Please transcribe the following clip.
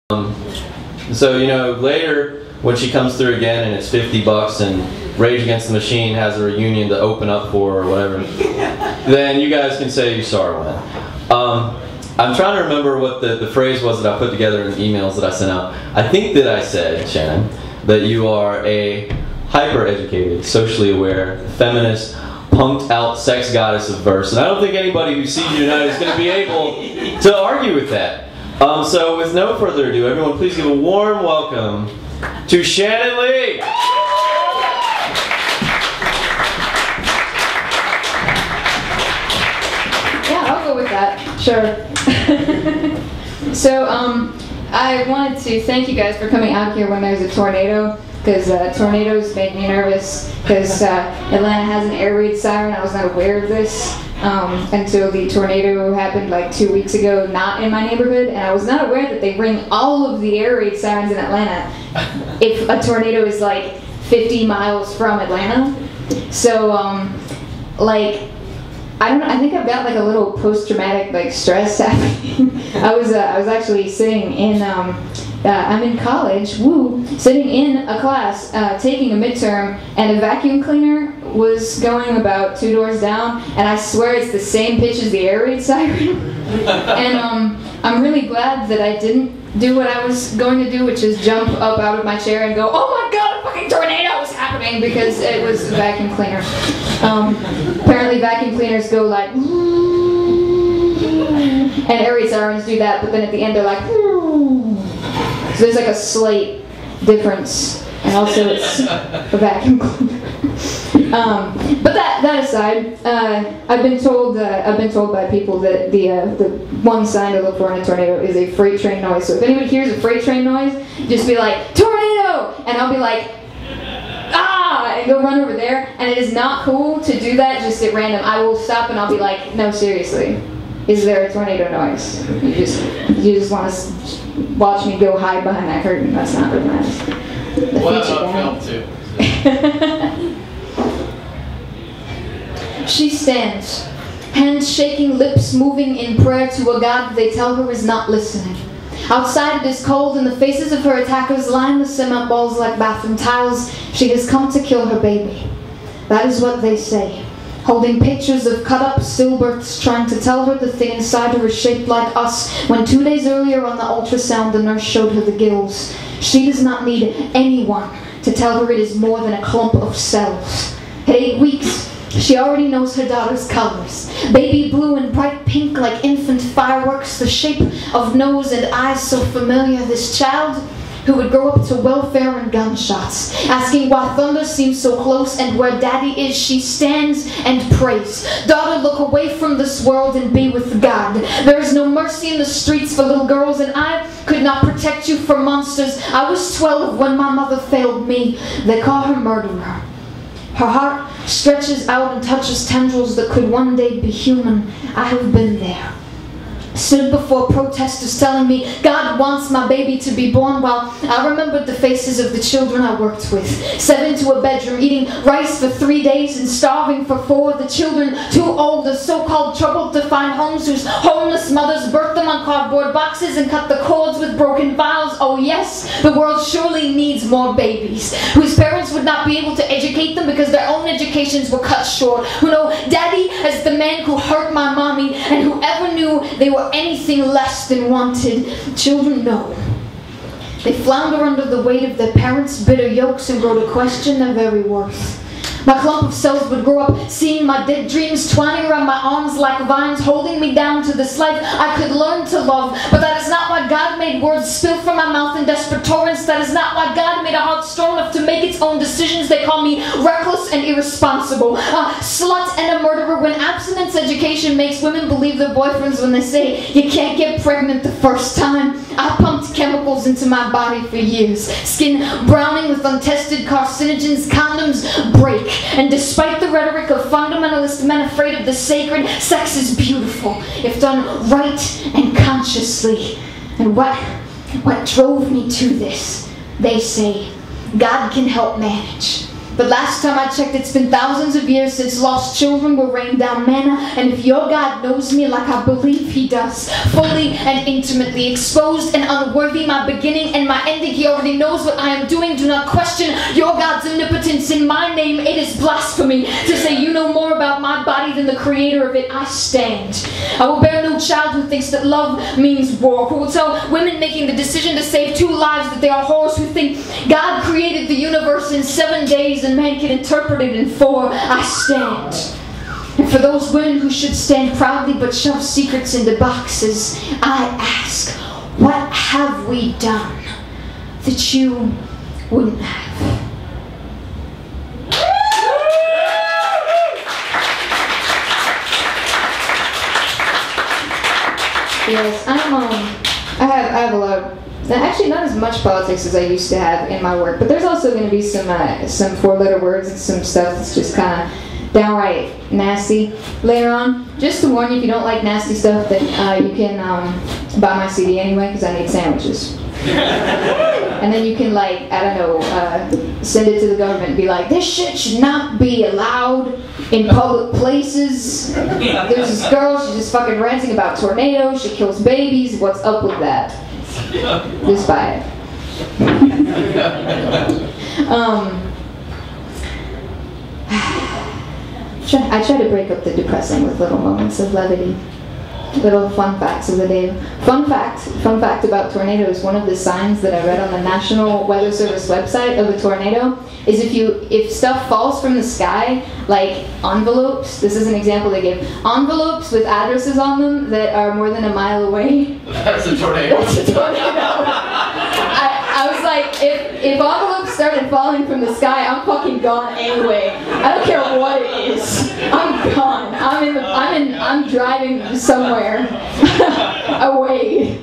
So, you know, later when she comes through again and it's $50 and Rage Against the Machine has a reunion to open up for or whatever, then you guys can say you saw her win. I'm trying to remember what the phrase was that I put together in the emails that I sent out. I think that I said, Shannon, that you are a hyper-educated, socially aware, feminist, punked-out sex goddess of verse. And I don't think anybody who sees you tonight is going to be able to argue with that. So with no further ado, everyone please give a warm welcome to Shannon Leigh! Yeah, I'll go with that. Sure. So, I wanted to thank you guys for coming out here when there's a tornado, because tornadoes make me nervous, because Atlanta has an air raid siren. I was not aware of this until the tornado happened like 2 weeks ago, not in my neighborhood, and I was not aware that they ring all of the air raid sirens in Atlanta if a tornado is like 50 miles from Atlanta. So, like, I don't know, I think I've got like a little post-traumatic like stress happening. I was actually sitting in, I'm in college, woo, sitting in a class, taking a midterm, and a vacuum cleaner was going about 2 doors down, and I swear it's the same pitch as the air raid siren. And I'm really glad that I didn't do what I was going to do, which is jump up out of my chair and go, oh my god, a fucking tornado is happening, because it was a vacuum cleaner. Apparently vacuum cleaners go like, and air raid sirens do that, but then at the end they're like, so there's like a slight difference, and also it's a vacuum cleaner. But that aside, I've been told by people that the one sign to look for in a tornado is a freight train noise. So if anybody hears a freight train noise, just be like, tornado, and I'll be like, ah, and go run over there. And it is not cool to do that just at random. I will stop and I'll be like, no, seriously, is there a tornado noise? You just want to watch me go hide behind that curtain. That's not really nice. Well, film too. She stands, hands shaking, lips moving in prayer to a God they tell her is not listening. Outside it is cold, and the faces of her attackers line the cement walls like bathroom tiles. She has come to kill her baby. That is what they say, holding pictures of cut-up stillbirths, trying to tell her the thing inside her is shaped like us, when 2 days earlier on the ultrasound the nurse showed her the gills. She does not need anyone to tell her it is more than a clump of cells. At 8 weeks, she already knows her daughter's colors. Baby blue and bright pink like infant fireworks, the shape of nose and eyes so familiar. This child who would grow up to welfare and gunshots, asking why thunder seems so close, and where daddy is, she stands and prays. Daughter, look away from this world and be with God. There is no mercy in the streets for little girls, and I could not protect you from monsters. I was 12 when my mother failed me. They call her murderer. Her heart stretches out and touches tendrils that could one day be human. I have been there. Stood before protesters telling me God wants my baby to be born, while I remembered the faces of the children I worked with. 7 to a bedroom, eating rice for 3 days and starving for 4. The children too old, the so-called troubled to find homes, whose homeless mothers birthed them on cardboard boxes and cut the cords with broken vials. Oh yes, the world surely needs more babies, whose parents would not be able to educate them because their own educations were cut short, who know daddy as the man who hurt my mommy, and whoever knew they were anything less than wanted. Children know. They flounder under the weight of their parents' bitter yokes and grow to question their very worth. My clump of cells would grow up, seeing my dead dreams twining around my arms like vines, holding me down to this life I could learn to love. But that is not why God made words spill from my mouth in desperate torrents. That is not why God made a heart strong enough to make its own decisions. They call me reckless and irresponsible, a slut and a murderer, when abstinence education makes women believe their boyfriends when they say you can't get pregnant the first time. I pumped chemicals into my body for years, skin browning with untested carcinogens. Condoms break. And despite the rhetoric of fundamentalist men afraid of the sacred, sex is beautiful if done right and consciously. And what drove me to this? They say God can help manage. But last time I checked, it's been thousands of years since lost children were rained down manna, and if your God knows me like I believe he does, fully and intimately, exposed and unworthy, my beginning and my ending, he already knows what I am doing. Do not question your God's omnipotence in my name. It is blasphemy to say you know more about my body than the creator of it. I stand. I will bear no child who thinks that love means war, who will tell women making the decision to save 2 lives that they are whores, who think God created the universe in 7 days and man can interpret it in 4. I stand. And for those women who should stand proudly but shove secrets into boxes, I ask, what have we done that you wouldn't have? Yes, I have a lot of, actually not as much politics as I used to have in my work, but there's also going to be some 4-letter words and some stuff that's just kind of downright nasty later on. Just to warn you, if you don't like nasty stuff, that you can buy my CD anyway, because I need sandwiches. And then you can, like, I don't know, send it to the government and be like, this shit should not be allowed in public places. There's this girl, she's just fucking ranting about tornadoes, she kills babies, what's up with that? Just buy it. I try to break up the depressing with little moments of levity. Little fun facts of the day. Fun fact about tornadoes. One of the signs that I read on the National Weather Service website of a tornado is if stuff falls from the sky, like envelopes, this is an example they give, envelopes with addresses on them that are more than a mile away. That's a tornado. That's a tornado. I was like, if envelopes started falling from the sky, I'm fucking gone anyway. I don't care what it is. I'm gone. I'm driving somewhere away.